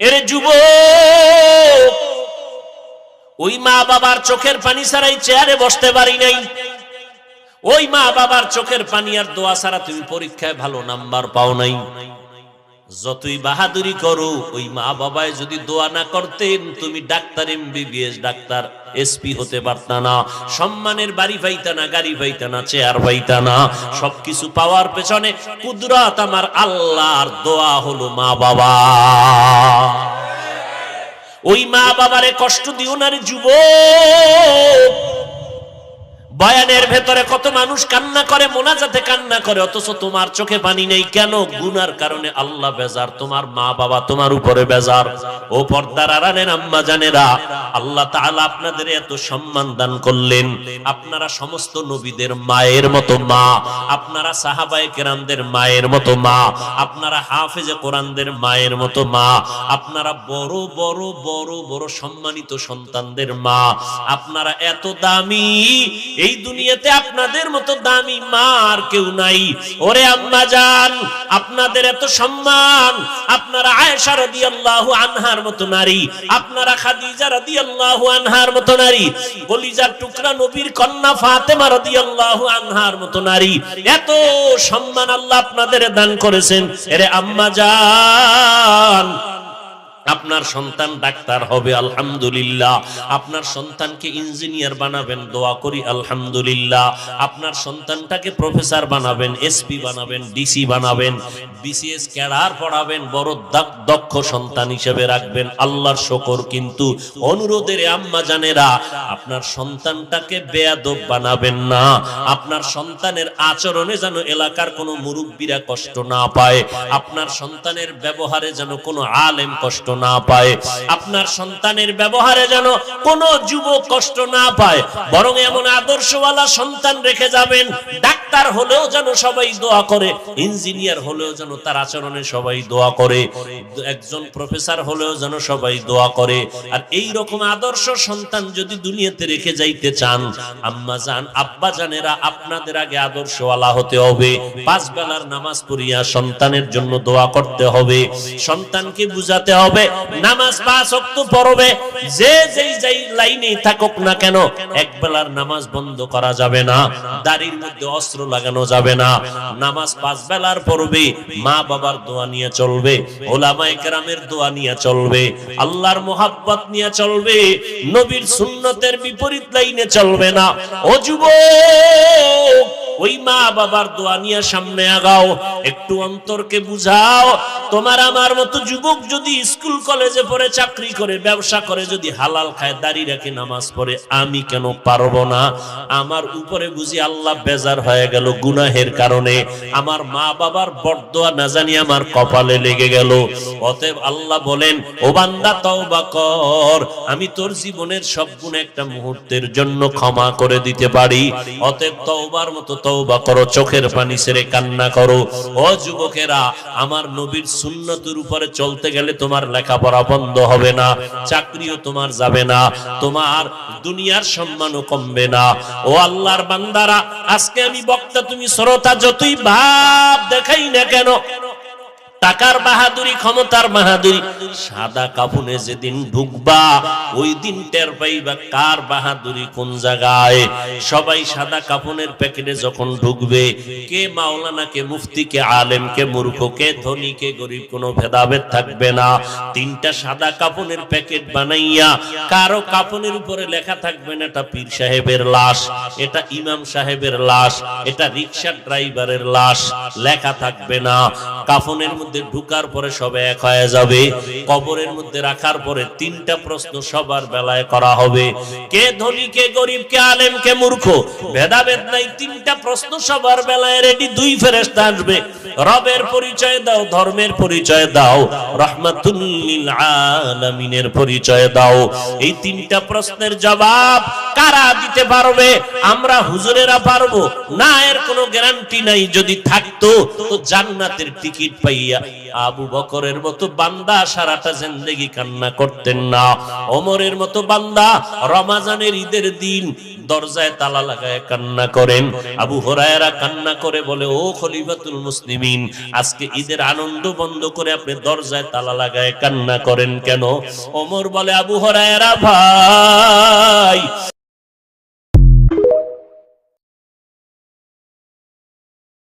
এরে যুবক, ওই মা বাবার চোখের পানি ছাড়াই চেয়ারে বসতে পারি নাই। ওই মা বাবার চোখের পানি আর দোয়া ছাড়া তুমি পরীক্ষায় ভালো নাম্বার পাও নাই। যতই বাহাদুরি করো, ওই মা বাবায় যদি দোয়া না করতেন, তুমি ডাক্তার, এমবিবিএস ডাক্তার, এসপি হতে পারতা না, সম্মানের বাড়ি পাইতা না, গাড়ি পাইতা না, চেয়ার পাইতা না। সবকিছু পাওয়ার পেছনে কুদরত আমার আল্লাহর, দোয়া হলো মা বাবা। ওই মা বাবারে কষ্ট দিও না রে যুবক। বয়ানের ভেতরে কত মানুষ কান্না করে, মোনাজাতে কান্না করে, অথচ তোমার চোখে পানি নেই কেন? গুনার কারণে আল্লাহ বেজার, তোমার মা বাবা তোমার উপরে বেজার। ও পর্দার আড়ালের আম্মা জানেরা, আল্লাহ তাআলা আপনাদের এত সম্মান দান করলেন। আপনারা সমস্ত নবীদের মায়ের মতো মা, আপনারা সাহাবায়ে কেরামদের মায়ের মতো মা, আপনারা হাফেজে কোরআনদের মায়ের মতো মা, আপনারা বড় বড় বড় বড় সম্মানিত সন্তানদের মা। আপনারা এত দামি, এই দুনিয়াতে আপনাদের মতো দামি মা আর কেউ নাই। ওরে আম্মা জান, আপনাদের এত সম্মান। আপনারা আয়েশা রাদিয়াল্লাহু আনহার মতো নারী, আপনারা খাদিজা রাদিয়াল্লাহু আনহার মতো নারী, কলিজার টুকরা নবীর কন্যা ফাতেমা রাদিয়াল্লাহু আনহার মতো নারী। এত সম্মান আল্লাহ আপনাদের দান করেছেন। এরে আম্মা জান, আপনার সন্তান ডাক্তার হবে, আলহামদুলিল্লাহ। আপনার সন্তানকে ইঞ্জিনিয়ার বানাবেন, দোয়া করি আলহামদুলিল্লাহ। আপনার সন্তানটাকে প্রফেসর বানাবেন, এসপি বানাবেন, ডিসি বানাবেন, বিসিএস ক্যাডার পড়াবেন, বড় দক্ষ সন্তান হিসেবে রাখবেন, আল্লাহর শুকর। কিন্তু অনুরোধের আম্মা জানেরা, আপনার সন্তানটাকে বেয়াদব বানাবেন না। আপনার সন্তানের আচরণে যেন এলাকার কোনো মুরব্বীরা কষ্ট না পায়, আপনার সন্তানের ব্যবহারে যেন কোনো আলেম কষ্ট না পায়, আপনার সন্তানের ব্যবহারে যেন কোনো যুবক কষ্ট না পায়। বরং এমন আদর্শওয়ালা সন্তান রেখে যাবেন, ডাক্তার হলেও যেন সবাই দোয়া করে, ইঞ্জিনিয়ার হলেও যেন তার আচরণে সবাই দোয়া করে, একজন প্রফেসর হলেও যেন সবাই দোয়া করে। আর এই রকম আদর্শ সন্তান যদি দুনিয়াতে রেখে যাইতে চান, আম্মা জান, আব্বা জানেরা, আপনাদের আগে আদর্শওয়ালা হতে হবে। 5 বেলার নামাজ পড়িয়া সন্তানের জন্য দোয়া করতে হবে, সন্তানকে বুঝাতে হবে নামাজ 5 ওয়াক্ত পড়বে। যে যেই লাইনে থাকুক না কেন, এক বেলার নামাজ বন্ধ করা যাবে না, দাড়ির মধ্যে অস্ত্র লাগানো যাবে না। নামাজ 5 বেলার পড়বে, মা বাবার দোয়া নিয়ে চলবে, ওলামায়ে কেরামের দোয়া নিয়ে চলবে, আল্লাহর মোহাব্বত নিয়ে চলবে, নবীর সুন্নতের বিপরীত লাইনে চলবে না। ও যুবক, ওই মা বাবার দোয়া নিয়ে সামনে আগাও, একটু অন্তরকে বুঝাও। তোমার আমার মতো যুবক যদি স্কুল কলেজে পড়ে, চাকরি করে, ব্যবসা করে, যদি হালাল খায়, দাড়ি রাখে, নামাজ পড়ে, আমি কেন পারবো না? আমার উপরে বুঝি আল্লাহ বেজার হয়ে গেল গুনাহের কারণে, আমার মা বাবার বরদোয়া না জানি আমার কপালে লেগে গেল। অতএব আল্লাহ বলেন, ও বান্দা তওবা কর, আমি তোর জীবনের সব গুনাহ একটা মুহূর্তের জন্য ক্ষমা করে দিতে পারি। অতএব তওবার মতো তওবা করো, চোখের পানি ছেড়ে কান্না করো। ও যুবকেরা, আমার নবীর সুন্নতের উপরে চলতে গেলে তোমার লেখাপড়া বন্ধ হবে না, চাকরিও তোমার যাবে না, তোমার দুনিয়ার সম্মানও কমবে না। ও আল্লাহর বান্দারা, আজকে আমি বক্তা, তুমি শ্রোতা, যতই ভাব দেখাই না কেন, টাকার বাহাদুরি, ক্ষমতার বাহাদুরি, সাদা কাফনে যেদিন ঢুকবা, ওই দিন টের পাইবা কার বাহাদুরি কোন জায়গায়। সবাই সাদা কাফনের প্যাকেটে যখন ঢুকবে, কে মাওলানা, কে মুফতি, কে আলেম, কে মূর্খ, কে ধনী, কে গরিব, কোনো ভেদাভেদ থাকবে না। 3টা সাদা কাফনের প্যাকেট বানাইয়া, কারো কাফনের উপরে লেখা থাকবে না এটা পীর সাহেবের লাশ, এটা ইমাম সাহেবের লাশ, এটা রিকশা ড্রাইভারের লাশ, লেখা থাকবে না। কাফনের মধ্যে ঢুকার পরে সব এক হয়ে যাবে, কবরের মধ্যে রাখার পরে 3টা প্রশ্ন সবার বেলায় করা হবে, কে ধনী, কে গরিব, কে আলেম, কে মূর্খ, ভেদাভেদ নাই। 3টা প্রশ্ন সবার বেলায় রেডি। 2 ফেরেশতা আসবে, রবের পরিচয় দাও, ধর্মের পরিচয় দাও, রাহমাতুল লিল আলামিনের পরিচয় দাও। এই 3টা প্রশ্নের জবাব কারা দিতে পারবে? আমরা হুজুরেরা পারবো না, এর কোনো গ্যারান্টি নাই। যদি থাকতো তো জান্নাতের টিকিট পাইয়া পাইয়া আবু বকরের মতো বান্দা সারাটা জিন্দেগি কান্না করতেন না। ওমরের মতো বান্দা রমজানের ঈদের দিন দরজায় তালা লাগায় কান্না করেন। আবু হুরায়রা কান্না করে বলে, ও খলিফাতুল মুসলিমিন, আজকে ঈদের আনন্দ বন্ধ করে আপনি দরজায় তালা লাগায় কান্না করেন কেন? ওমর বলে, আবু হুরায়রা ভাই,